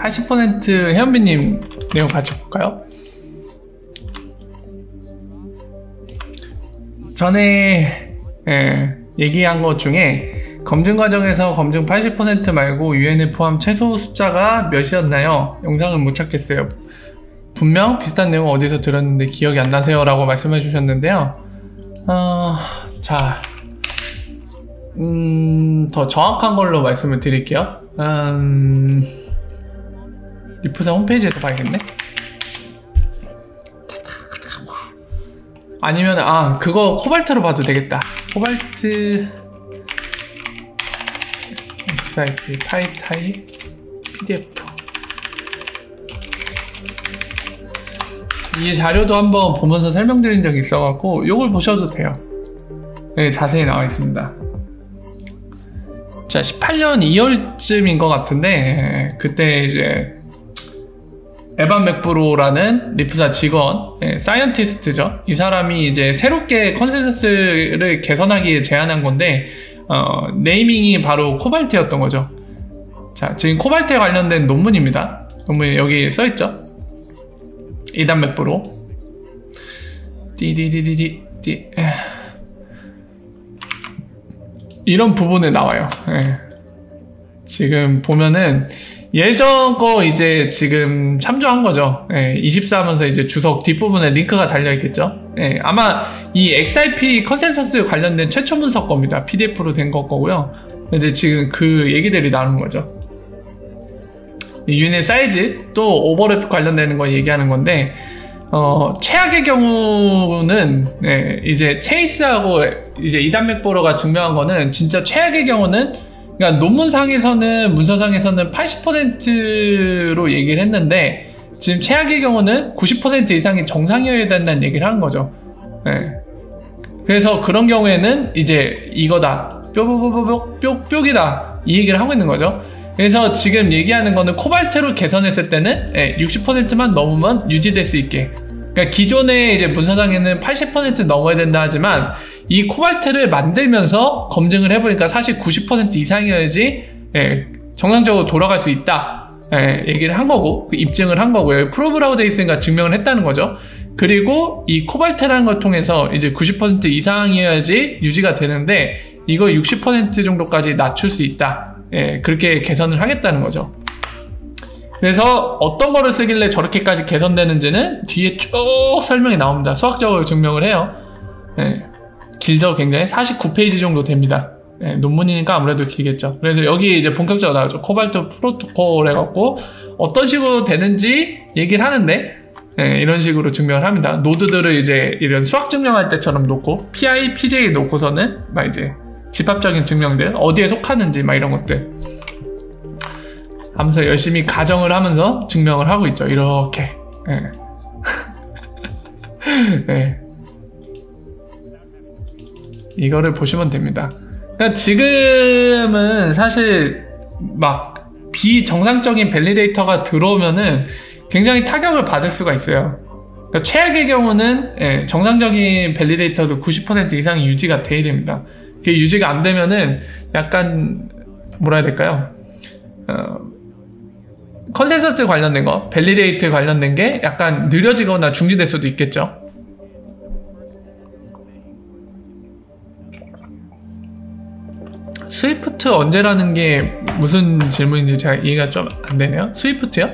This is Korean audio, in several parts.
80% 혜연비님 내용 같이 볼까요? 전에 얘기한 것 중에 검증 과정에서 검증 80% 말고 UNL 포함 최소 숫자가 몇이었나요? 영상은 못 찾겠어요. 분명 비슷한 내용 어디서 들었는데 기억이 안 나세요? 라고 말씀해 주셨는데요. 자, 더 정확한 걸로 말씀을 드릴게요. 리프사 홈페이지에서 봐야겠네. 아니면 그거 코발트로 봐도 되겠다. 코발트 사이트 타입 PDF 이 자료도 한번 보면서 설명드린 적이 있어갖고 요걸 보셔도 돼요. 네, 자세히 나와 있습니다. 자, 18년 2월쯤인 것 같은데 그때 이제 에반 맥브로라는 리프사 직원, 사이언티스트죠. 이 사람이 이제 새롭게 컨센서스를 개선하기 제안한 건데 네이밍이 바로 코발트였던 거죠. 자, 지금 코발트에 관련된 논문입니다. 논문이 여기 써있죠. 2단 맥브로 이런 부분에 나와요. 지금 보면은 예전 거 이제 지금 참조한 거죠. 24 하면서 이제 주석 뒷부분에 링크가 달려있겠죠. 아마 이 XIP 컨센서스 관련된 최초 분석 겁니다. PDF로 된 거고요. 이제 지금 그 얘기들이 나오는 거죠. 유닛 사이즈 또 오버랩 관련되는 거 얘기하는 건데 최악의 경우는 이제 체이스하고 이제 2단 맥보러가 증명한 거는 진짜 최악의 경우는 그러니까 논문상에서는 문서상에서는 80%로 얘기를 했는데 지금 최악의 경우는 90% 이상이 정상이어야 된다는 얘기를 하는 거죠. 그래서 그런 경우에는 이제 이거다 뿅이다 이 얘기를 하고 있는 거죠. 그래서 지금 얘기하는 거는 코발트로 개선했을 때는 60%만 넘으면 유지될 수 있게, 그러니까 기존의 이제 문서상에는 80% 넘어야 된다 하지만 이 코발트를 만들면서 검증을 해보니까 사실 90% 이상이어야지 정상적으로 돌아갈 수 있다 얘기를 한 거고, 입증을 한 거고요. 프로브라고 돼 있으니까 증명을 했다는 거죠. 그리고 이 코발트라는 걸 통해서 이제 90% 이상이어야지 유지가 되는데 이거 60% 정도까지 낮출 수 있다. 그렇게 개선을 하겠다는 거죠. 그래서 어떤 거를 쓰길래 저렇게까지 개선되는지는 뒤에 쭉 설명이 나옵니다. 수학적으로 증명을 해요. 길죠, 굉장히. 49페이지 정도 됩니다. 논문이니까 아무래도 길겠죠. 그래서 여기 이제 본격적으로 나오죠. 코발트 프로토콜 해갖고 어떤 식으로 되는지 얘기를 하는데 이런 식으로 증명을 합니다. 노드들을 이제 이런 수학 증명할 때처럼 놓고 PI, PJ 놓고서는 막 이제 집합적인 증명들, 어디에 속하는지 막 이런 것들 하면서 열심히 가정을 하면서 증명을 하고 있죠. 이렇게. 이거를 보시면 됩니다. 그러니까 지금은 사실 막 비정상적인 밸리데이터가 들어오면은 굉장히 타격을 받을 수가 있어요. 그러니까 최악의 경우는 정상적인 밸리데이터도 90% 이상이 유지가 돼야 됩니다. 그게 유지가 안 되면은 약간 뭐라 해야 될까요? 컨센서스 관련된 거, 밸리데이트 관련된 게 약간 느려지거나 중지될 수도 있겠죠. 스위프트 언제라는 게 무슨 질문인지 제가 이해가 좀 안 되네요. 스위프트요?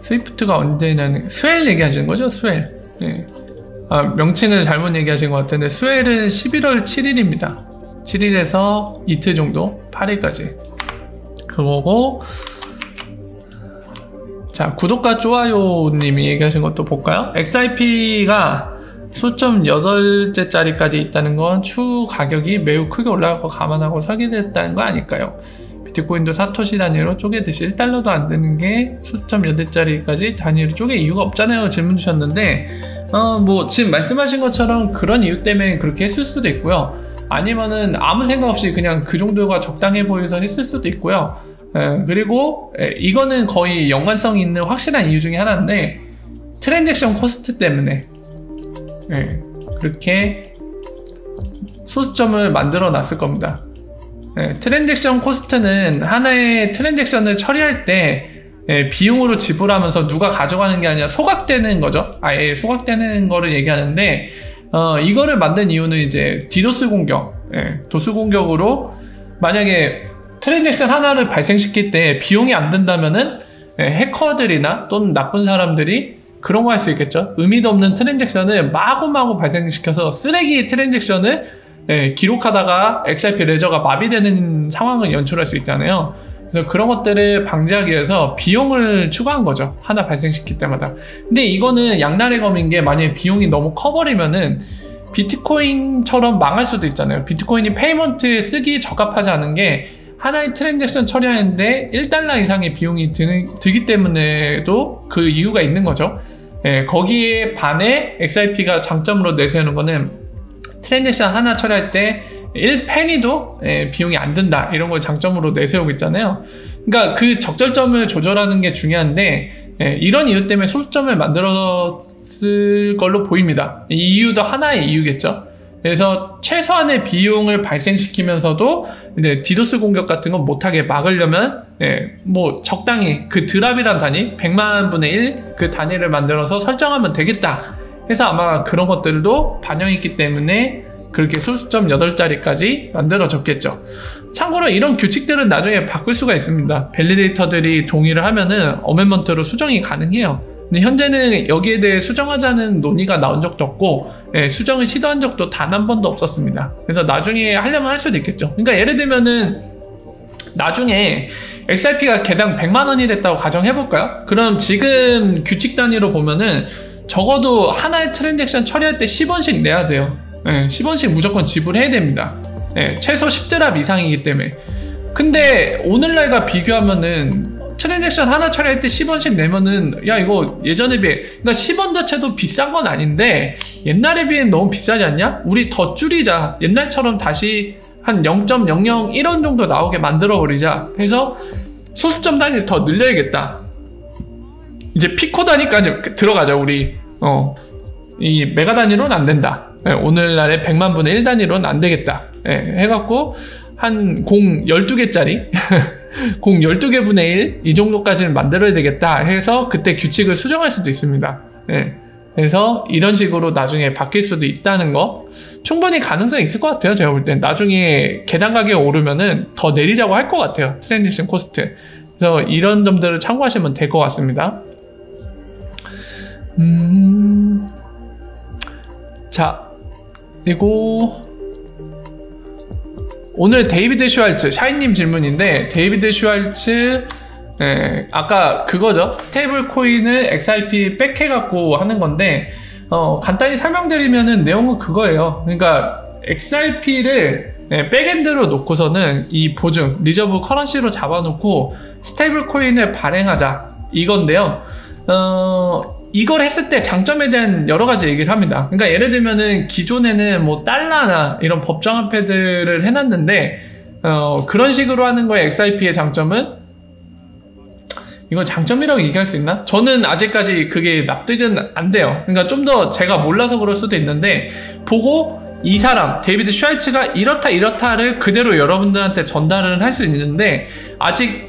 스위프트가 언제냐는, 스웰 얘기하시는 거죠? 스웰. 명칭을 잘못 얘기하신 것 같은데 스웰은 11월 7일입니다. 7일에서 이틀 정도, 8일까지 그거고. 자, 구독과 좋아요 님이 얘기하신 것도 볼까요? XIP가 수점 8제짜리까지 있다는 건 추후 가격이 매우 크게 올라갈 거 감안하고 설계됐다는 거 아닐까요? 비트코인도 사토시 단위로 쪼개듯이 1달러도 안 되는 게 수점 8짜리까지 단위로 쪼개 이유가 없잖아요. 질문 주셨는데 뭐 지금 말씀하신 것처럼 그런 이유 때문에 그렇게 했을 수도 있고요. 아니면은 아무 생각 없이 그냥 그 정도가 적당해 보여서 했을 수도 있고요. 그리고 이거는 거의 연관성 있는 확실한 이유 중에 하나인데 트랜잭션 코스트 때문에 그렇게 소수점을 만들어 놨을 겁니다. 트랜잭션 코스트는 하나의 트랜잭션을 처리할 때 비용으로 지불하면서 누가 가져가는 게 아니라 소각되는 거죠. 아예 소각되는 거를 얘기하는데, 이거를 만든 이유는 이제 디도스 공격, 도스 공격으로 만약에 트랜잭션 하나를 발생시킬 때 비용이 안 든다면은 해커들이나 또는 나쁜 사람들이 그런 거 할 수 있겠죠. 의미도 없는 트랜잭션을 마구마구 발생시켜서 쓰레기 트랜잭션을 기록하다가 XRP 레저가 마비되는 상황을 연출할 수 있잖아요. 그래서 그런 것들을 방지하기 위해서 비용을 추가한 거죠. 하나 발생시킬 때마다. 근데 이거는 양날의 검인 게, 만약에 비용이 너무 커버리면은 비트코인처럼 망할 수도 있잖아요. 비트코인이 페이먼트에 쓰기 적합하지 않은 게, 하나의 트랜잭션 처리하는데 1달러 이상의 비용이 들기 때문에도 그 이유가 있는 거죠. 거기에 반해 XRP가 장점으로 내세우는 거는, 트랜잭션 하나 처리할 때 1페니도 비용이 안 든다, 이런 걸 장점으로 내세우고 있잖아요. 그러니까 그 적절점을 조절하는 게 중요한데, 이런 이유 때문에 소수점을 만들었을 걸로 보입니다. 이 이유도 하나의 이유겠죠. 그래서 최소한의 비용을 발생시키면서도 이제 디도스 공격 같은 거 못하게 막으려면 뭐 적당히 그 드랍이란 단위 100만 분의 1 그 단위를 만들어서 설정하면 되겠다 해서 아마 그런 것들도 반영했기 때문에 그렇게 소수점 8자리까지 만들어졌겠죠. 참고로 이런 규칙들은 나중에 바꿀 수가 있습니다. 밸리데이터들이 동의를 하면은 어멘먼트로 수정이 가능해요. 근데 현재는 여기에 대해 수정하자는 논의가 나온 적도 없고, 수정을 시도한 적도 단 한 번도 없었습니다. 그래서 나중에 하려면 할 수도 있겠죠. 그러니까 예를 들면은 나중에 XRP가 개당 100만 원이 됐다고 가정해볼까요? 그럼 지금 규칙 단위로 보면은 적어도 하나의 트랜잭션 처리할 때 10원씩 내야 돼요. 10원씩 무조건 지불해야 됩니다. 최소 10드랍 이상이기 때문에. 근데 오늘날과 비교하면은 트랜잭션 하나 처리할 때 10원씩 내면은, 야, 이거 예전에 비해, 그러니까 10원 자체도 비싼 건 아닌데 옛날에 비해 너무 비싸지 않냐? 우리 더 줄이자. 옛날처럼 다시 한 0.001원 정도 나오게 만들어 버리자. 해서 소수점 단위를 더 늘려야겠다. 이제 피코 단위까지 들어가자, 우리. 이 메가 단위로는 안 된다. 오늘날의 100만 분의 1 단위로는 안 되겠다. 해갖고 한 공 12개짜리 공 12개 분의 1 이 정도까지는 만들어야 되겠다 해서 그때 규칙을 수정할 수도 있습니다. 그래서 이런 식으로 나중에 바뀔 수도 있다는 거 충분히 가능성이 있을 것 같아요. 제가 볼 땐 나중에 계단 가격이 오르면은 더 내리자고 할 것 같아요. 트랜지션 코스트. 그래서 이런 점들을 참고하시면 될 것 같습니다. 자, 그리고 오늘 데이비드 슈왈츠, 샤이님 질문인데, 데이비드 슈왈츠, 아까 그거죠. 스테이블 코인을 XRP 백해갖고 하는 건데, 간단히 설명드리면은 내용은 그거예요. 그러니까 XRP를 백엔드로 놓고서는 이 보증, 리저브 커런시로 잡아놓고 스테이블 코인을 발행하자. 이건데요. 이걸 했을 때 장점에 대한 여러 가지 얘기를 합니다. 그러니까 예를 들면은 기존에는 뭐 달러나 이런 법정화폐들을 해놨는데, 그런 식으로 하는 거에 XRP의 장점은, 이건 장점이라고 얘기할 수 있나? 저는 아직까지 그게 납득은 안 돼요. 그러니까 좀 더 제가 몰라서 그럴 수도 있는데, 보고 이 사람, 데이비드 슈왈츠가 이렇다를 그대로 여러분들한테 전달을 할 수 있는데, 아직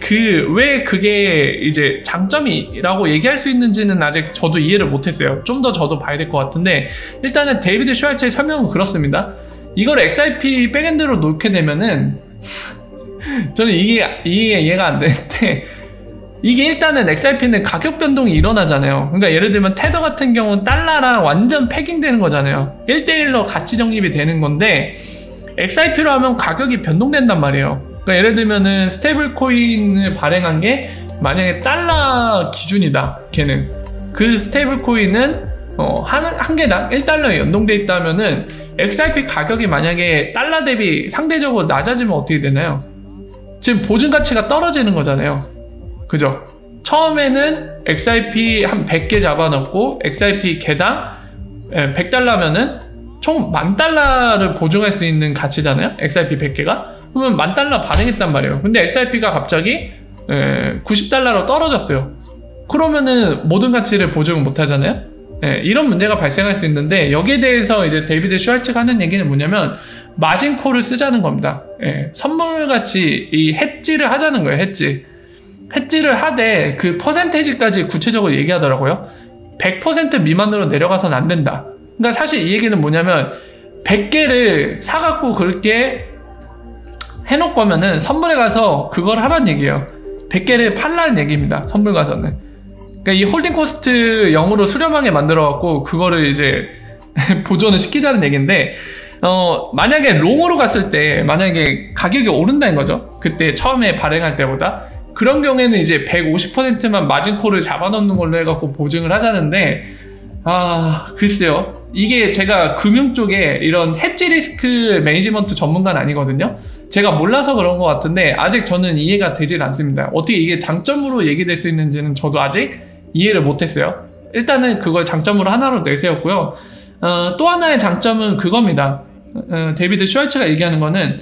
왜 그게 이제 장점이라고 얘기할 수 있는지는 아직 저도 이해를 못했어요. 좀 더 저도 봐야 될 것 같은데, 일단은 데이비드 슈왈츠의 설명은 그렇습니다. 이걸 XRP 백엔드로 놓게 되면은, 저는 이게 이해가 안 되는데, 이게 일단은 XRP는 가격 변동이 일어나잖아요. 그러니까 예를 들면 테더 같은 경우는 달러랑 완전 패깅되는 거잖아요. 1대1로 가치 적립이 되는 건데, XRP로 하면 가격이 변동된단 말이에요. 그러니까 예를 들면은 스테이블 코인을 발행한 게 만약에 달러 기준이다. 걔는 그 스테이블 코인은 한 개당 1달러에 연동돼 있다면은 XRP 가격이 만약에 달러 대비 상대적으로 낮아지면 어떻게 되나요? 지금 보증 가치가 떨어지는 거잖아요. 그죠? 처음에는 XRP 한 100개 잡아놓고 XRP 개당 100달러면은 총 10,000달러를 보증할 수 있는 가치잖아요. XRP 100개가. 그러면 10,000달러 발행했단 말이에요. 근데 XRP가 갑자기 90달러로 떨어졌어요. 그러면은 모든 가치를 보증을 못 하잖아요. 이런 문제가 발생할 수 있는데, 여기에 대해서 이제 데이비드 슈왈츠가 하는 얘기는 뭐냐면 마진콜을 쓰자는 겁니다. 선물같이 이 해지를 하자는 거예요. 해지. 해지를 하되 그 퍼센테이지까지 구체적으로 얘기하더라고요. 100% 미만으로 내려가서는 안 된다. 그러니까 사실 이 얘기는 뭐냐면 100개를 사갖고 그렇게 해놓을 거면은 선물에 가서 그걸 하라는 얘기예요. 100개를 팔라는 얘기입니다. 선물 가서는. 그러니까 이 홀딩 코스트 0으로 수렴하게 만들어갖고 그거를 이제 보존을 시키자는 얘기인데, 만약에 롱으로 갔을 때 만약에 가격이 오른다는 거죠. 그때 처음에 발행할 때보다. 그런 경우에는 이제 150%만 마진콜을 잡아놓는 걸로 해갖고 보증을 하자는데, 글쎄요. 이게 제가 금융 쪽에 이런 해지 리스크 매니지먼트 전문가는 아니거든요. 제가 몰라서 그런 것 같은데 아직 저는 이해가 되질 않습니다. 어떻게 이게 장점으로 얘기될 수 있는지는 저도 아직 이해를 못했어요. 일단은 그걸 장점으로 하나로 내세웠고요. 또 하나의 장점은 그겁니다. 데이비드 슈왈츠가 얘기하는 거는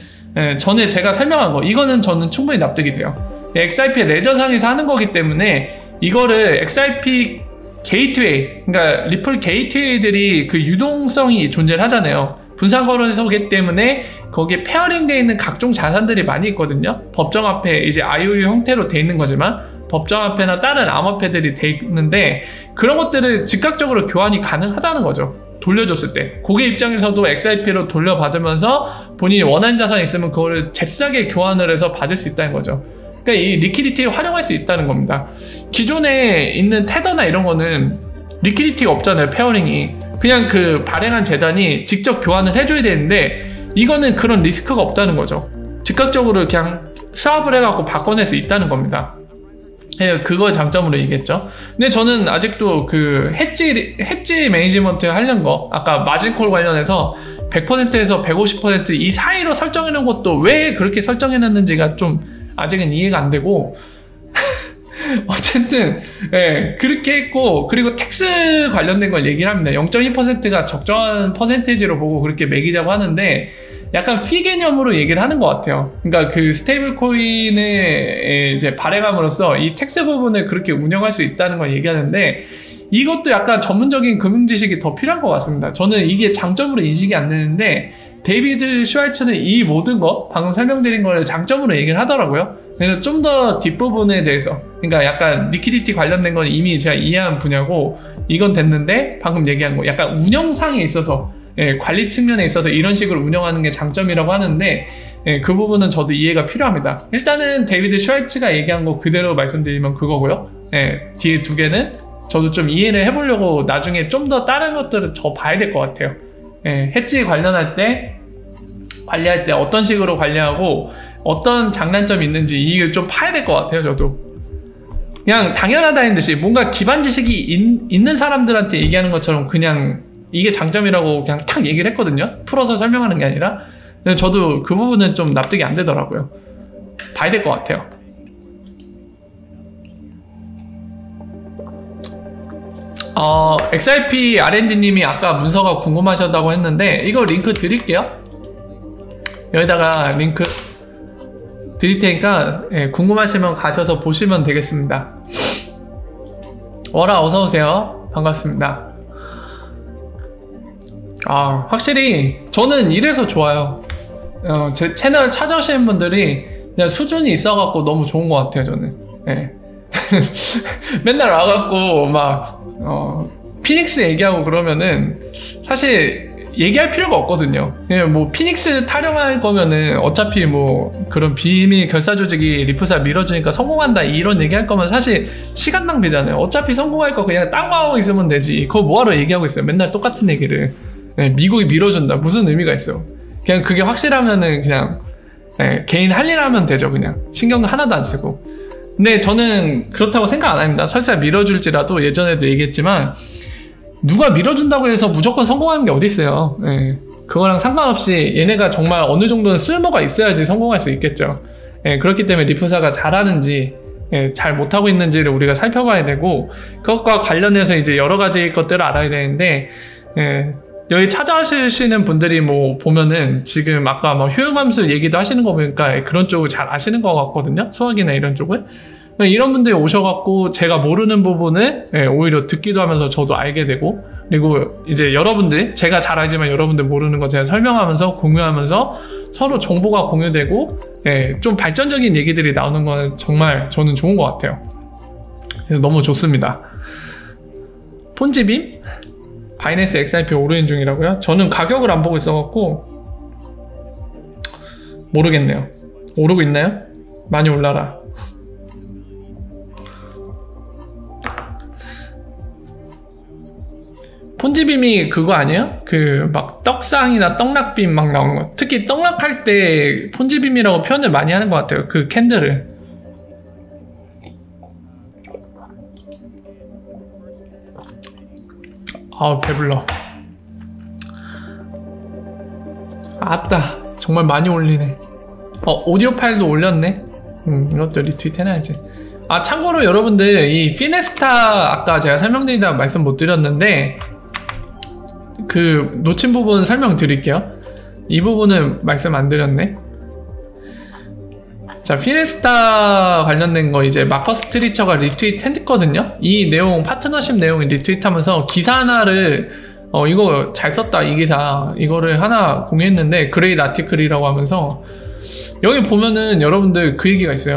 전에 제가 설명한 거, 이거는 저는 충분히 납득이 돼요. XRP 레저상에서 하는 거기 때문에 이거를 XRP 게이트웨이, 그러니까 리플 게이트웨이들이 그 유동성이 존재를 하잖아요. 분산거래소이기 때문에 거기에 페어링되어 있는 각종 자산들이 많이 있거든요. 법정화폐, 이제 IOU 형태로 돼 있는 거지만 법정화폐나 다른 암호화폐들이 돼 있는데 그런 것들을 즉각적으로 교환이 가능하다는 거죠. 돌려줬을 때 고객 입장에서도 XRP로 돌려받으면서 본인이 원하는 자산이 있으면 그거를 잽싸게 교환을 해서 받을 수 있다는 거죠. 그러니까 이 리퀴디티를 활용할 수 있다는 겁니다. 기존에 있는 테더나 이런 거는 리퀴디티가 없잖아요. 페어링이 그냥 그 발행한 재단이 직접 교환을 해줘야 되는데 이거는 그런 리스크가 없다는 거죠. 즉각적으로 그냥 스왑을 해갖고 바꿔낼 수 있다는 겁니다. 그걸 장점으로 얘기했죠. 근데 저는 아직도 그 해지 매니지먼트 하려는 거, 아까 마진콜 관련해서 100%에서 150% 이 사이로 설정해놓은 것도 왜 그렇게 설정해놨는지가 좀 아직은 이해가 안 되고 어쨌든 그렇게 했고, 그리고 텍스 관련된 걸 얘기를 합니다. 0.2%가 적정한 퍼센테이지로 보고 그렇게 매기자고 하는데 약간 피 개념으로 얘기를 하는 것 같아요. 그러니까 그 스테이블 코인을 이제 발행함으로써 이 텍스 부분을 그렇게 운영할 수 있다는 걸 얘기하는데 이것도 약간 전문적인 금융 지식이 더 필요한 것 같습니다. 저는 이게 장점으로 인식이 안 되는데 데이비드 슈왈츠는 이 모든 거 방금 설명드린 걸 장점으로 얘기를 하더라고요. 그래서 좀 더 뒷부분에 대해서, 그러니까 약간 리퀴디티 관련된 건 이미 제가 이해한 분야고 이건 됐는데 방금 얘기한 거 약간 운영상에 있어서 관리 측면에 있어서 이런 식으로 운영하는 게 장점이라고 하는데 그 부분은 저도 이해가 필요합니다. 일단은 데이비드 슈왈츠가 얘기한 거 그대로 말씀드리면 그거고요. 뒤에 두 개는 저도 좀 이해를 해보려고 나중에 좀 더 다른 것들을 더 봐야 될 것 같아요. 해지 관련할 때 관리할 때 어떤 식으로 관리하고 어떤 장단점이 있는지 이걸 좀 파야 될 것 같아요. 저도 그냥 당연하다는 듯이 뭔가 기반 지식이 있는 사람들한테 얘기하는 것처럼 그냥 이게 장점이라고 그냥 탁 얘기를 했거든요. 풀어서 설명하는 게 아니라. 근데 저도 그 부분은 좀 납득이 안 되더라고요. 봐야 될 것 같아요. XRP R&D님이 아까 문서가 궁금하셨다고 했는데 이거 링크 드릴게요. 여기다가 링크 드릴 테니까 궁금하시면 가셔서 보시면 되겠습니다. 워라 어서오세요. 반갑습니다. 확실히 저는 이래서 좋아요. 제 채널 찾아오시는 분들이 그냥 수준이 있어갖고 너무 좋은 것 같아요. 저는 맨날 와갖고 막 피닉스 얘기하고 그러면은 사실 얘기할 필요가 없거든요. 그냥 뭐 피닉스 타령할 거면은 어차피 뭐 그런 비밀 결사 조직이 리프사 밀어주니까 성공한다 이런 얘기할 거면 사실 시간 낭비잖아요. 어차피 성공할 거 그냥 딴 거 하고 있으면 되지. 그거 뭐하러 얘기하고 있어요. 맨날 똑같은 얘기를. 미국이 밀어준다 무슨 의미가 있어요. 그냥 그게 확실하면은 그냥 개인 할 일 하면 되죠. 그냥 신경 하나도 안 쓰고. 근데 저는 그렇다고 생각 안 합니다. 설사 밀어줄지라도 예전에도 얘기했지만 누가 밀어준다고 해서 무조건 성공하는 게 어디 있어요. 그거랑 상관없이 얘네가 정말 어느 정도는 쓸모가 있어야지 성공할 수 있겠죠. 그렇기 때문에 리프사가 잘하는지 잘 못하고 있는지를 우리가 살펴봐야 되고 그것과 관련해서 이제 여러 가지 것들을 알아야 되는데 여기 찾아오시는 분들이 뭐 보면은 지금 아까 뭐 효용함수 얘기도 하시는 거 보니까 그런 쪽을 잘 아시는 것 같거든요. 수학이나 이런 쪽을. 이런 분들이 오셔갖고 제가 모르는 부분을 오히려 듣기도 하면서 저도 알게 되고 그리고 이제 여러분들 제가 잘 알지만 여러분들 모르는 거 제가 설명하면서 공유하면서 서로 정보가 공유되고 예, 좀 발전적인 얘기들이 나오는 건 정말 저는 좋은 것 같아요. 그래서 너무 좋습니다. 폰지빔? 바이낸스 XRP 오르는 중이라고요? 저는 가격을 안 보고 있어갖고 모르겠네요. 오르고 있나요? 많이 올라라. 폰지빔이 그거 아니에요? 그 막 떡상이나 떡락빔 막 나오는 거. 특히 떡락할 때 폰지빔이라고 표현을 많이 하는 것 같아요. 그 캔들을. 아 배불러. 아따 정말 많이 올리네. 오디오 파일도 올렸네. 이것도 리트윗 해놔야지. 아 참고로 여러분들 이 피네스타 아까 제가 설명드리다가 말씀 못 드렸는데 그 놓친 부분 설명드릴게요. 이 부분은 말씀 안 드렸네. 자, 피네스타 관련된 거 이제 마커스 트리처가 리트윗 했거든요. 이 내용, 파트너십 내용을 리트윗하면서 기사 하나를 이거 잘 썼다 이 기사 이거를 하나 공유했는데 그레이트 아티클이라고 하면서 여기 보면은 여러분들 그 얘기가 있어요.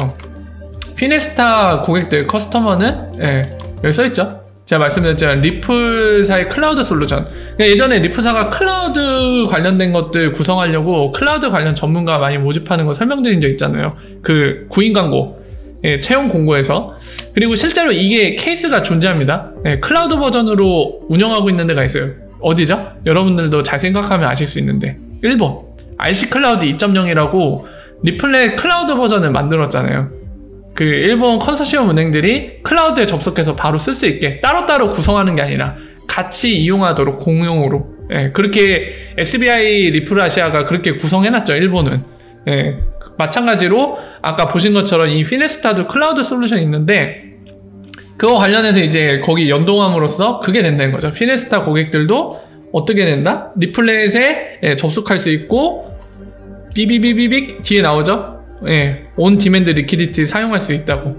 피네스타 고객들 커스터머는 예, 여기 써있죠. 제가 말씀드렸지만 리플사의 클라우드 솔루션. 그러니까 예전에 리플사가 클라우드 관련된 것들 구성하려고 클라우드 관련 전문가 많이 모집하는 거 설명드린 적 있잖아요. 그 구인 광고, 예, 채용 공고에서. 그리고 실제로 이게 케이스가 존재합니다. 예, 클라우드 버전으로 운영하고 있는 데가 있어요. 어디죠? 여러분들도 잘 생각하면 아실 수 있는데 일본 RC 클라우드 2.0이라고 리플렛 클라우드 버전을 만들었잖아요. 그 일본 컨소시엄 은행들이 클라우드에 접속해서 바로 쓸 수 있게 따로따로 구성하는 게 아니라 같이 이용하도록 공용으로, 예, 그렇게 SBI 리플아시아가 그렇게 구성해놨죠. 일본은. 예, 마찬가지로 아까 보신 것처럼 이 피네스타도 클라우드 솔루션이 있는데 그거 관련해서 이제 거기 연동함으로써 그게 된다는 거죠. 피네스타 고객들도 어떻게 된다? 리플렛에 예, 접속할 수 있고 삐비비비빅 뒤에 나오죠. 예, 온 디맨드 리퀴디티 사용할 수 있다고.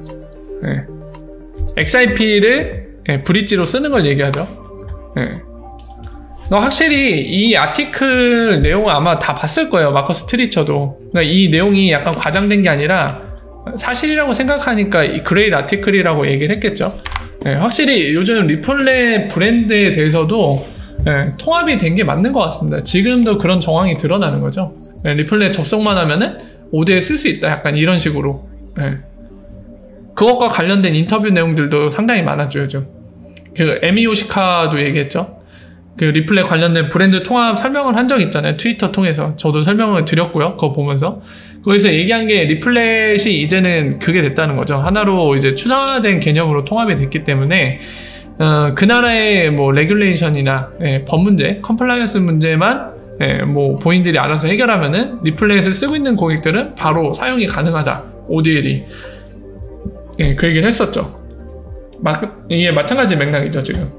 예. XRP를 예, 브릿지로 쓰는 걸 얘기하죠. 예. 확실히 이 아티클 내용을 아마 다 봤을 거예요. 마커스 트리처도. 그러니까 이 내용이 약간 과장된 게 아니라 사실이라고 생각하니까 이 그레이트 아티클이라고 얘기를 했겠죠. 예, 확실히 요즘 리플렛 브랜드에 대해서도 예, 통합이 된 게 맞는 것 같습니다. 지금도 그런 정황이 드러나는 거죠. 예, 리플렛 접속만 하면은 5대에 쓸 수 있다. 약간 이런 식으로. 예. 그것과 관련된 인터뷰 내용들도 상당히 많았죠. 요즘. 그 에미 요시카도 얘기했죠. 그 리플렛 관련된 브랜드 통합 설명을 한 적 있잖아요. 트위터 통해서. 저도 설명을 드렸고요. 그거 보면서. 거기서 얘기한 게 리플렛이 이제는 그게 됐다는 거죠. 하나로 이제 추상화된 개념으로 통합이 됐기 때문에 그 나라의 뭐 레귤레이션이나 예, 법 문제, 컴플라이언스 문제만 예, 뭐 본인들이 알아서 해결하면은 리플렛을 쓰고 있는 고객들은 바로 사용이 가능하다. ODL이. 예, 그 얘기를 했었죠. 이게 마찬가지 맥락이죠, 지금.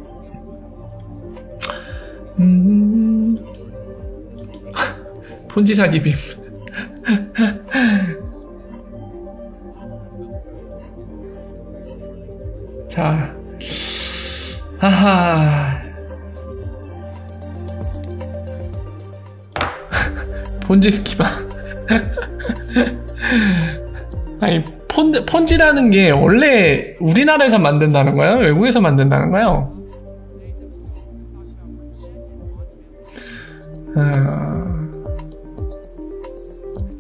폰지 사기 빔. 자, 하하. 폰지 스키마. 아니 폰지라는 게 원래 우리나라에서 만든다는 거예요? 외국에서 만든다는 거예요?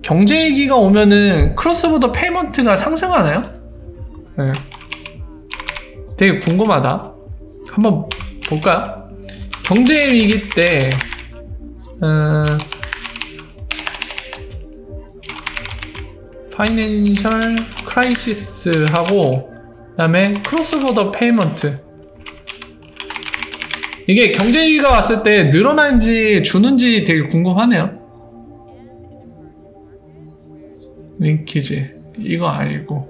경제 위기가 오면은 크로스보더 페이먼트가 상승하나요? 네. 되게 궁금하다. 한번 볼까요? 경제 위기 때 파이낸셜 크라이시스 하고 그다음에 크로스보더 페이먼트. 이게 경제위기가 왔을 때 늘어나는지 주는지 되게 궁금하네요. 링키지 이거 아니고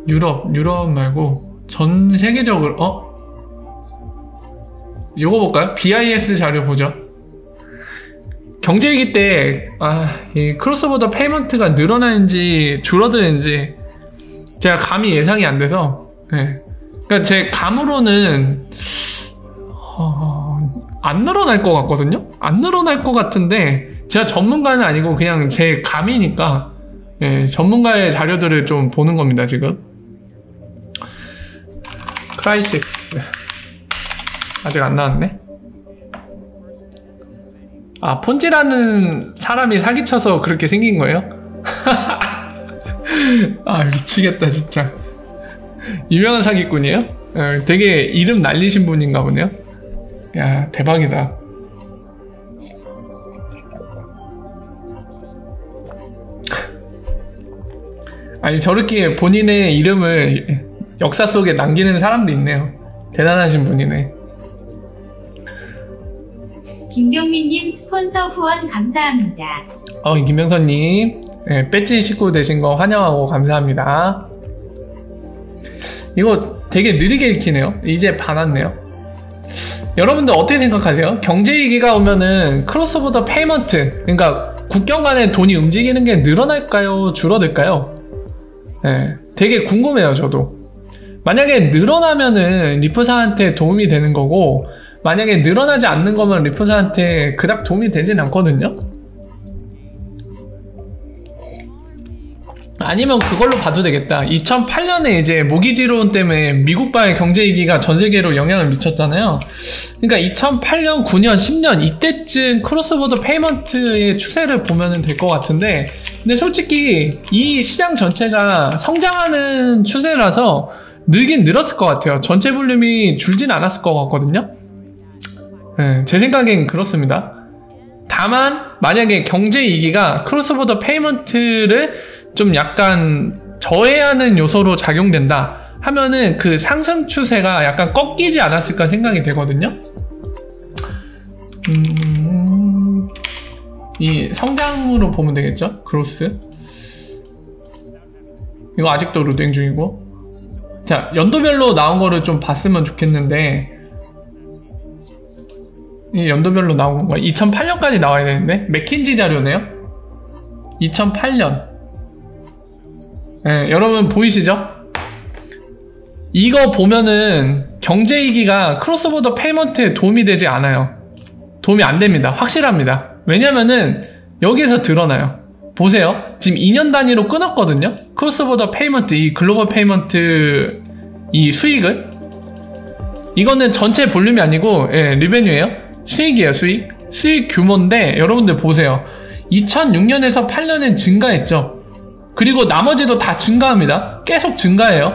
유럽 말고 전 세계적으로 요거 볼까요? BIS 자료 보죠. 경제위기 때 이 크로스보더 페이먼트가 늘어나는지 줄어드는지 제가 감히 예상이 안 돼서 네. 그러니까 제 감으로는 안 늘어날 것 같거든요? 안 늘어날 것 같은데 제가 전문가는 아니고 그냥 제 감이니까 예, 전문가의 자료들을 좀 보는 겁니다 지금. 크라이시스 아직 안 나왔네. 아, 폰지라는 사람이 사기쳐서 그렇게 생긴 거예요? 아, 미치겠다 진짜. 유명한 사기꾼이에요? 되게 이름 날리신 분인가 보네요. 야, 대박이다. 아니, 저렇게 본인의 이름을 역사 속에 남기는 사람도 있네요. 대단하신 분이네. 김경민님 스폰서 후원 감사합니다. 김명선님, 네, 배지 식구 되신 거 환영하고 감사합니다. 이거 되게 느리게 읽히네요. 이제 반왔네요. 여러분들 어떻게 생각하세요? 경제위기가 오면은 크로스보더 페이먼트, 그러니까 국경 간에 돈이 움직이는 게 늘어날까요? 줄어들까요? 네, 되게 궁금해요, 저도. 만약에 늘어나면은 리프사한테 도움이 되는 거고, 만약에 늘어나지 않는 거면 리프사한테 그닥 도움이 되진 않거든요? 아니면 그걸로 봐도 되겠다. 2008년에 이제 모기지론 때문에 미국발 경제위기가 전 세계로 영향을 미쳤잖아요. 그러니까 2008년, 9년, 10년 이때쯤 크로스보더 페이먼트의 추세를 보면 될 것 같은데, 근데 솔직히 이 시장 전체가 성장하는 추세라서 늘긴 늘었을 것 같아요. 전체 볼륨이 줄진 않았을 것 같거든요. 네, 제 생각엔 그렇습니다. 다만 만약에 경제위기가 크로스보더 페이먼트를 좀 약간 저해하는 요소로 작용된다 하면은 그 상승 추세가 약간 꺾이지 않았을까 생각이 되거든요. 이 성장으로 보면 되겠죠? 크로스. 이거 아직도 루딩 중이고. 자, 연도별로 나온 거를 좀 봤으면 좋겠는데, 이 연도별로 나온 건가? 2008년까지 나와야 되는데? 맥킨지 자료네요? 2008년. 네, 여러분 보이시죠? 이거 보면은 경제위기가 크로스보더 페이먼트에 도움이 되지 않아요. 도움이 안 됩니다. 확실합니다. 왜냐면은 여기에서 드러나요. 보세요. 지금 2년 단위로 끊었거든요. 크로스보더 페이먼트, 이 글로벌 페이먼트 이 수익을. 이거는 전체 볼륨이 아니고 리베뉴예요. 수익이에요. 수익 규모인데 여러분들 보세요. 2006년에서 8년엔 증가했죠. 그리고 나머지도 다 증가합니다. 계속 증가해요.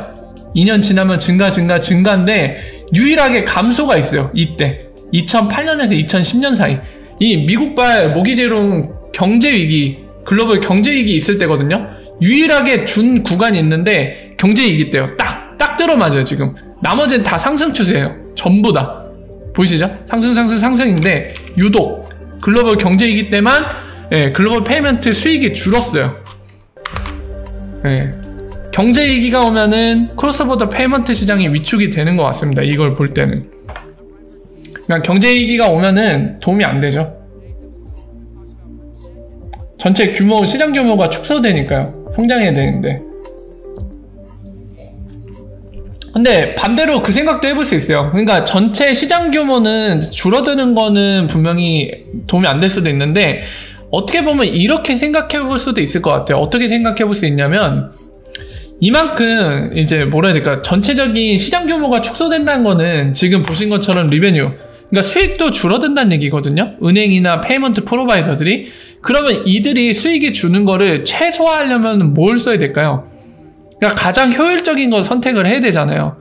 2년 지나면 증가인데 유일하게 감소가 있어요. 이때 2008년에서 2010년 사이 이 미국발 모기지론 경제위기, 글로벌 경제위기 있을 때거든요. 유일하게 준 구간이 있는데 경제위기 때요. 딱 들어맞아요. 지금 나머지는 다 상승 추세예요. 전부 다 보이시죠? 상승인데 유독 글로벌 경제위기 때만 글로벌 페이먼트 수익이 줄었어요. 경제위기가 오면은 크로스보더 페이먼트 시장이 위축이 되는 것 같습니다. 이걸 볼 때는. 그러니까 경제위기가 오면은 도움이 안 되죠. 전체 규모, 시장 규모가 축소되니까요. 성장해야 되는데. 근데 반대로 그 생각도 해볼 수 있어요. 그러니까 전체 시장 규모는 줄어드는 거는 분명히 도움이 안 될 수도 있는데, 어떻게 보면 이렇게 생각해 볼 수도 있을 것 같아요. 어떻게 생각해 볼 수 있냐면, 이만큼 이제 뭐라 해야 될까, 전체적인 시장 규모가 축소된다는 거는 지금 보신 것처럼 리베뉴, 그러니까 수익도 줄어든다는 얘기거든요. 은행이나 페이먼트 프로바이더들이. 그러면 이들이 수익이 주는 거를 최소화하려면 뭘 써야 될까요? 그러니까 가장 효율적인 걸 선택을 해야 되잖아요.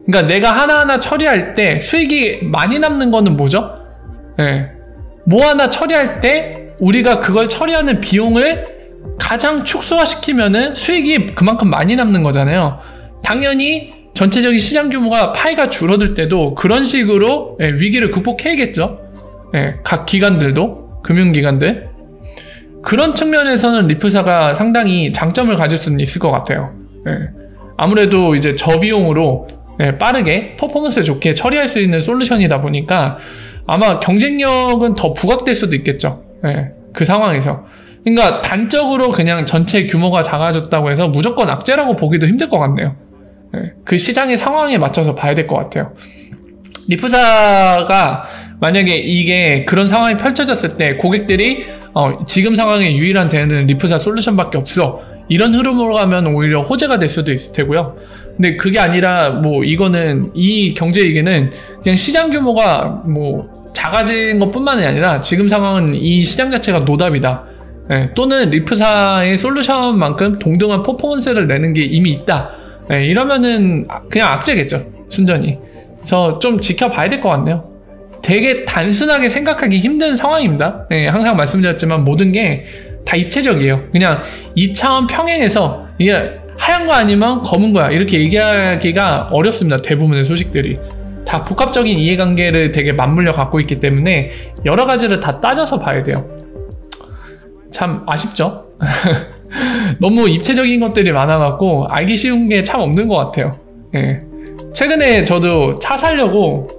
그러니까 내가 하나하나 처리할 때 수익이 많이 남는 거는 뭐죠? 뭐 하나 처리할 때 우리가 그걸 처리하는 비용을 가장 축소화시키면은 수익이 그만큼 많이 남는 거잖아요. 당연히 전체적인 시장 규모가 파이가 줄어들 때도 그런 식으로 위기를 극복해야겠죠. 각 기관들도, 금융기관들. 그런 측면에서는 리프사가 상당히 장점을 가질 수는 있을 것 같아요. 아무래도 이제 저비용으로 빠르게 퍼포먼스 좋게 처리할 수 있는 솔루션이다 보니까 아마 경쟁력은 더 부각될 수도 있겠죠. 그 상황에서. 그러니까 단적으로 그냥 전체 규모가 작아졌다고 해서 무조건 악재라고 보기도 힘들 것 같네요. 그 시장의 상황에 맞춰서 봐야 될 것 같아요. 리프사가 만약에 이게 그런 상황이 펼쳐졌을 때 고객들이 지금 상황에 유일한 대안은 리프사 솔루션밖에 없어, 이런 흐름으로 가면 오히려 호재가 될 수도 있을 테고요. 근데 그게 아니라 뭐 이거는 이 경제위기는 그냥 시장 규모가 뭐 작아진 것뿐만이 아니라 지금 상황은 이 시장 자체가 노답이다. 또는 리프사의 솔루션만큼 동등한 퍼포먼스를 내는 게 이미 있다. 이러면은 그냥 악재겠죠, 순전히. 그래서 좀 지켜봐야 될 것 같네요. 되게 단순하게 생각하기 힘든 상황입니다. 항상 말씀드렸지만 모든 게 다 입체적이에요. 그냥 2차원 평행에서 이게 하얀 거 아니면 검은 거야 이렇게 얘기하기가 어렵습니다. 대부분의 소식들이 다 복합적인 이해관계를 되게 맞물려 갖고 있기 때문에 여러 가지를 다 따져서 봐야 돼요. 참 아쉽죠? 너무 입체적인 것들이 많아갖고 알기 쉬운 게 참 없는 것 같아요. 최근에 저도 차 사려고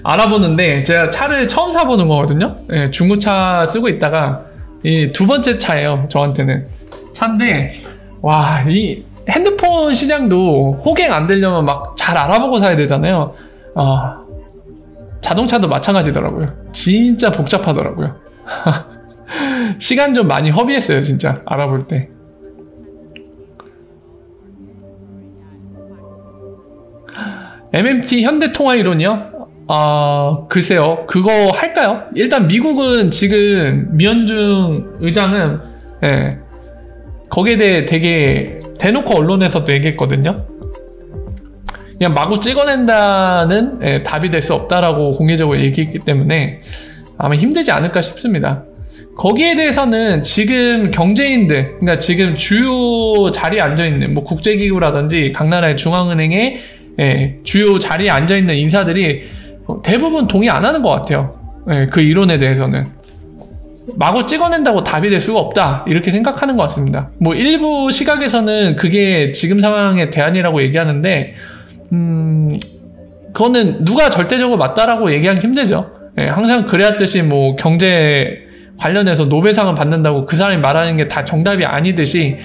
알아보는데, 제가 차를 처음 사보는 거거든요. 중고차 쓰고 있다가 이 두 번째 차예요. 저한테는 차인데, 와, 이 핸드폰 시장도 호갱 안 되려면 막 잘 알아보고 사야 되잖아요. 자동차도 마찬가지더라고요. 진짜 복잡하더라고요. 시간 좀 많이 허비했어요, 진짜 알아볼 때. MMT 현대통화이론이요? 글쎄요. 그거 할까요? 일단 미국은 지금 미현중 의장은 거기에 대해 되게 대놓고 언론에서도 얘기했거든요. 그냥 마구 찍어낸다는 답이 될 수 없다라고 공개적으로 얘기했기 때문에 아마 힘들지 않을까 싶습니다. 거기에 대해서는 지금 경제인들, 그러니까 지금 주요 자리에 앉아있는 뭐 국제기구라든지 각 나라의 중앙은행의 주요 자리에 앉아있는 인사들이 대부분 동의 안 하는 것 같아요. 그 이론에 대해서는 마구 찍어낸다고 답이 될 수가 없다 이렇게 생각하는 것 같습니다. 뭐 일부 시각에서는 그게 지금 상황의 대안이라고 얘기하는데 그거는 누가 절대적으로 맞다라고 얘기하기 힘들죠. 항상 그래왔듯이 뭐 경제 관련해서 노벨상을 받는다고 그 사람이 말하는 게 다 정답이 아니듯이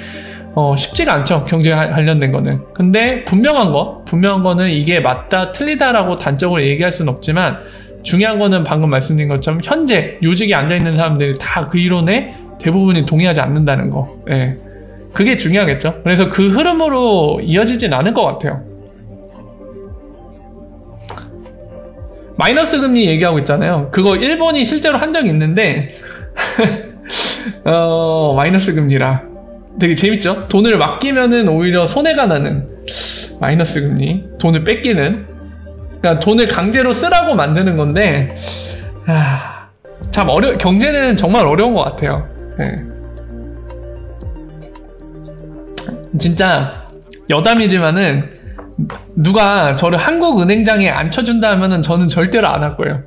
쉽지가 않죠, 경제 관련된 거는. 근데 분명한 거는 이게 맞다 틀리다라고 단적으로 얘기할 수는 없지만, 중요한 거는 방금 말씀드린 것처럼 현재 요직에 앉아있는 사람들이 다 그 이론에 대부분이 동의하지 않는다는 거. 그게 중요하겠죠. 그래서 그 흐름으로 이어지진 않을 것 같아요. 마이너스 금리 얘기하고 있잖아요. 그거 일본이 실제로 한 적이 있는데 마이너스 금리라 되게 재밌죠? 돈을 맡기면은 오히려 손해가 나는 마이너스 금리, 돈을 뺏기는, 그러니까 돈을 강제로 쓰라고 만드는 건데, 참 경제는 정말 어려운 것 같아요. 진짜 여담이지만은 누가 저를 한국은행장에 앉혀준다 하면은 저는 절대로 안 할 거예요.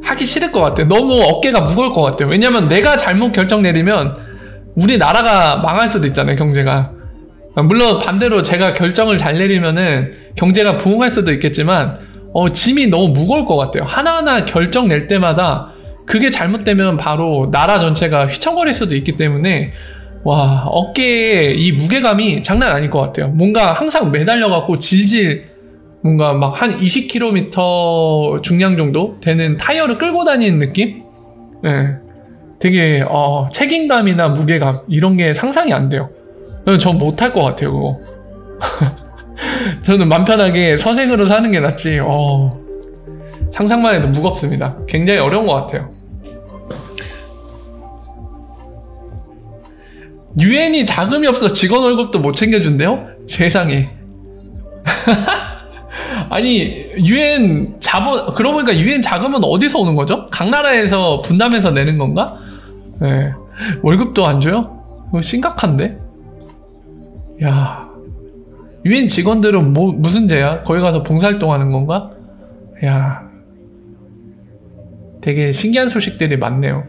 하기 싫을 것 같아요. 너무 어깨가 무거울 것 같아요. 왜냐면 내가 잘못 결정 내리면 우리나라가 망할 수도 있잖아요, 경제가. 물론 반대로 제가 결정을 잘 내리면은 경제가 부흥할 수도 있겠지만 짐이 너무 무거울 것 같아요. 하나하나 결정 낼 때마다 그게 잘못되면 바로 나라 전체가 휘청거릴 수도 있기 때문에 와, 어깨에 이 무게감이 장난 아닐 것 같아요. 뭔가 항상 매달려갖고 질질 뭔가 막 한 20km 중량 정도 되는 타이어를 끌고 다니는 느낌? 되게 책임감이나 무게감 이런 게 상상이 안 돼요. 전 못할 것 같아요, 그거. 저는 맘 편하게 서생으로 사는 게 낫지. 상상만 해도 무겁습니다. 굉장히 어려운 것 같아요. 유엔이 자금이 없어서 직원 월급도 못 챙겨준대요? 세상에. 아니, 유엔 자본, 그러고 보니까 유엔 자금은 어디서 오는 거죠? 각 나라에서 분담해서 내는 건가? 월급도 안 줘요? 이거 심각한데? 야, 유엔 직원들은 무슨 죄야? 거기 가서 봉사활동 하는 건가? 야, 되게 신기한 소식들이 많네요.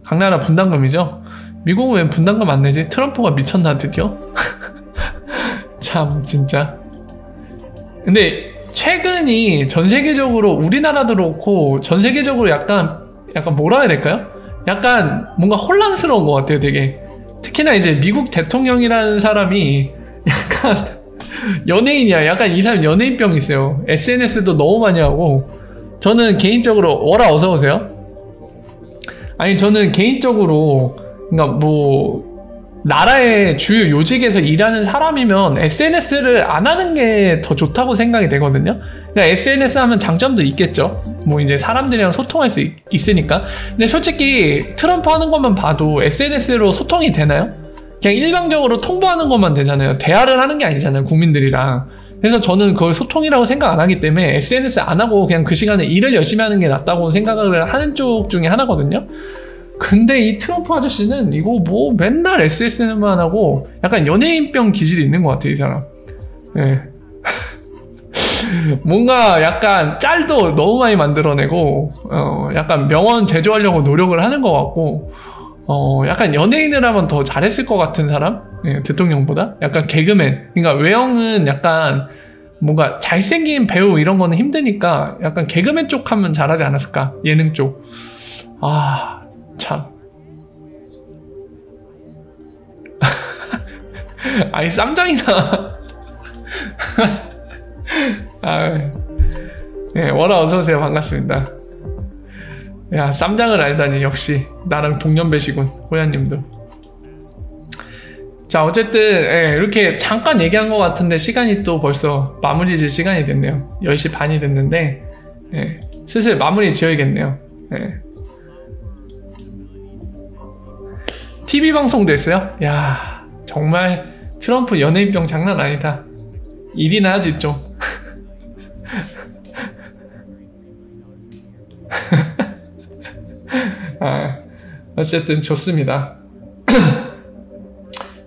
각 나라 분담금이죠? 미국은 왜 분담금 안 내지? 트럼프가 미쳤나 드디어? 참 진짜. 근데 최근이 전 세계적으로 우리나라도 그렇고 전 세계적으로 약간 뭐라 해야 될까요? 약간 뭔가 혼란스러운 것 같아요, 되게. 특히나 이제 미국 대통령이라는 사람이 약간 연예인이야. 약간 이 사람 연예인병 있어요. SNS도 너무 많이 하고. 저는 개인적으로, 워라 어서오세요. 아니, 저는 개인적으로, 그러니까 뭐, 나라의 주요 요직에서 일하는 사람이면 SNS를 안 하는 게 더 좋다고 생각이 되거든요. 그러니까 SNS 하면 장점도 있겠죠. 뭐 이제 사람들이랑 소통할 수 있으니까. 근데 솔직히 트럼프 하는 것만 봐도 SNS로 소통이 되나요? 그냥 일방적으로 통보하는 것만 되잖아요. 대화를 하는 게 아니잖아요, 국민들이랑. 그래서 저는 그걸 소통이라고 생각 안 하기 때문에 SNS 안 하고 그냥 그 시간에 일을 열심히 하는 게 낫다고 생각을 하는 쪽 중에 하나거든요. 근데 이 트럼프 아저씨는 이거 뭐 맨날 SNS만 하고 약간 연예인병 기질이 있는 것 같아요, 이 사람. 네. 뭔가 약간 짤도 너무 많이 만들어내고 약간 명언 제조하려고 노력을 하는 것 같고 약간 연예인을 하면 더 잘했을 것 같은 사람? 네, 대통령보다? 약간 개그맨. 그러니까 외형은 약간 뭔가 잘생긴 배우 이런 거는 힘드니까 약간 개그맨 쪽 하면 잘하지 않았을까? 예능 쪽. 아, 참. 아니, 쌈장이나. 아, 네, 워라 어서오세요. 반갑습니다. 야, 쌈장을 알다니. 역시 나랑 동년배시군, 호야님도. 자, 어쨌든 이렇게 잠깐 얘기한 것 같은데 시간이 또 벌써 마무리 질 시간이 됐네요. 10시 반이 됐는데 슬슬 마무리 지어야겠네요. TV 방송도 했어요? 야, 정말 트럼프 연예인병 장난 아니다. 일이나 하지 좀. 어쨌든 좋습니다.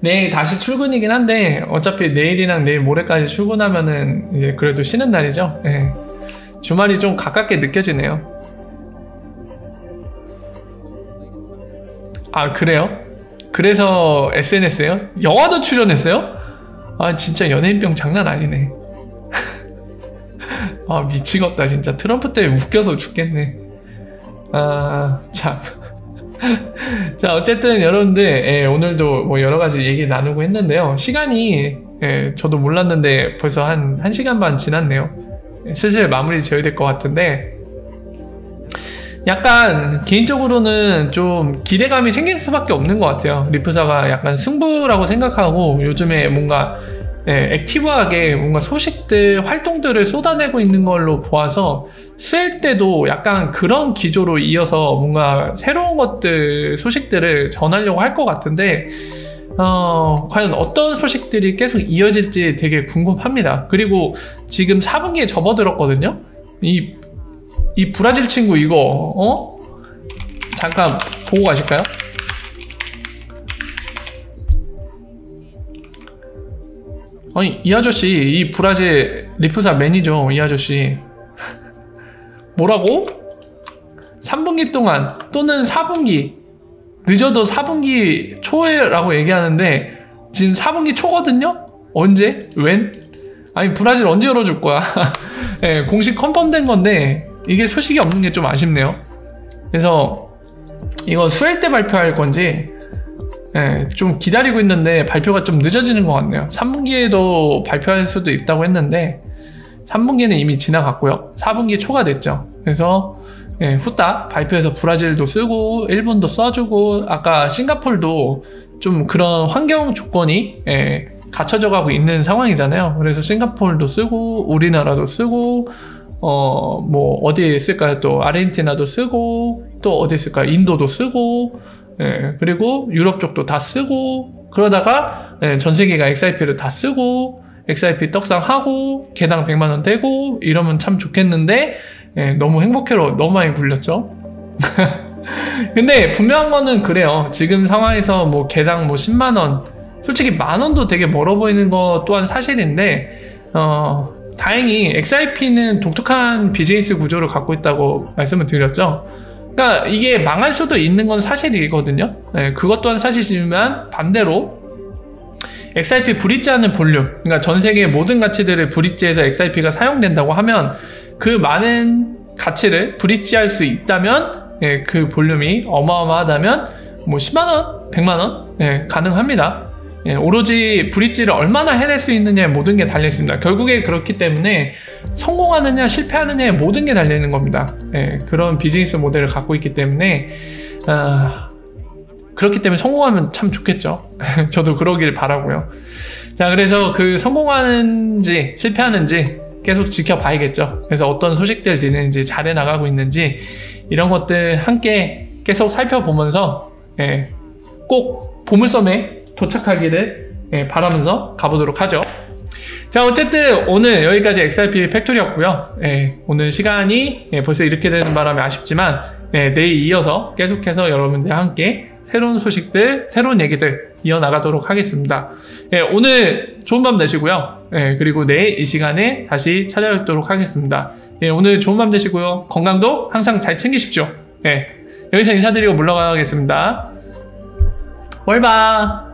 내일 다시 출근이긴 한데 어차피 내일이랑 내일 모레까지 출근하면은 이제 그래도 쉬는 날이죠. 주말이 좀 가깝게 느껴지네요. 아, 그래요? 그래서 SNS에요? 영화도 출연했어요? 아, 진짜 연예인병 장난 아니네. 아, 미치겠다 진짜. 트럼프 때문에 웃겨서 죽겠네. 아, 참. 자, 어쨌든 여러분들 오늘도 뭐 여러가지 얘기 나누고 했는데요. 시간이 저도 몰랐는데 벌써 한 1시간 반 지났네요. 슬슬 마무리 지어야 될 것 같은데 약간 개인적으로는 좀 기대감이 생길 수밖에 없는 것 같아요. 리프사가 약간 승부라고 생각하고 요즘에 뭔가 액티브하게 뭔가 소식들, 활동들을 쏟아내고 있는 걸로 보아서 스웰 때도 약간 그런 기조로 이어서 뭔가 새로운 것들, 소식들을 전하려고 할 것 같은데 과연 어떤 소식들이 계속 이어질지 되게 궁금합니다. 그리고 지금 4분기에 접어들었거든요. 이 브라질 친구 이거 잠깐 보고 가실까요? 아니, 이 아저씨, 이 브라질 리프사 매니저 이 아저씨 뭐라고? 3분기 동안 또는 4분기 늦어도 4분기 초에라고 얘기하는데 지금 4분기 초거든요? 언제? 웬? 아니, 브라질 언제 열어줄 거야? 공식 컨펌된 건데 이게 소식이 없는 게 좀 아쉽네요. 그래서 이거 수요일 때 발표할 건지 좀 기다리고 있는데 발표가 좀 늦어지는 것 같네요. 3분기에도 발표할 수도 있다고 했는데 3분기는 이미 지나갔고요. 4분기 초가 됐죠. 그래서 후딱 발표해서 브라질도 쓰고 일본도 써주고 아까 싱가포르도 좀 그런 환경 조건이 갖춰져 가고 있는 상황이잖아요. 그래서 싱가포르도 쓰고 우리나라도 쓰고 뭐 어디에 쓸까요? 또 아르헨티나도 쓰고 또 어디 쓸까요? 인도도 쓰고 그리고 유럽 쪽도 다 쓰고 그러다가 전 세계가 XIP를 다 쓰고 XIP 떡상하고 개당 100만원 되고 이러면 참 좋겠는데 너무 행복해로 너무 많이 굴렸죠. 근데 분명한 거는 그래요. 지금 상황에서 뭐 개당 뭐 10만원 솔직히 만원도 되게 멀어 보이는 거 또한 사실인데 다행히 XIP는 독특한 비즈니스 구조를 갖고 있다고 말씀을 드렸죠. 그러니까 이게 망할 수도 있는 건 사실이거든요. 그것 또한 사실이지만 반대로 XIP 브릿지하는 볼륨, 그러니까 전 세계의 모든 가치들을 브릿지해서 XIP가 사용된다고 하면 그 많은 가치를 브릿지할 수 있다면 예, 그 볼륨이 어마어마하다면 뭐 10만원, 100만원 예, 가능합니다. 예, 오로지 브릿지를 얼마나 해낼 수 있느냐에 모든 게 달려있습니다. 결국에 그렇기 때문에 성공하느냐 실패하느냐에 모든 게 달려있는 겁니다. 예, 그런 비즈니스 모델을 갖고 있기 때문에 그렇기 때문에 성공하면 참 좋겠죠. 저도 그러길 바라고요. 자, 그래서 그 성공하는지 실패하는지 계속 지켜봐야겠죠. 그래서 어떤 소식들 들리는지 잘해 나가고 있는지 이런 것들 함께 계속 살펴보면서 예, 꼭 보물섬에 도착하기를 바라면서 가보도록 하죠. 자, 어쨌든 오늘 여기까지 XRP 팩토리였고요. 오늘 시간이 벌써 이렇게 되는 바람에 아쉽지만 내일 이어서 계속해서 여러분들과 함께 새로운 소식들, 새로운 얘기들 이어나가도록 하겠습니다. 오늘 좋은 밤 되시고요. 그리고 내일 이 시간에 다시 찾아뵙도록 하겠습니다. 오늘 좋은 밤 되시고요. 건강도 항상 잘 챙기십시오. 여기서 인사드리고 물러가겠습니다. 월바.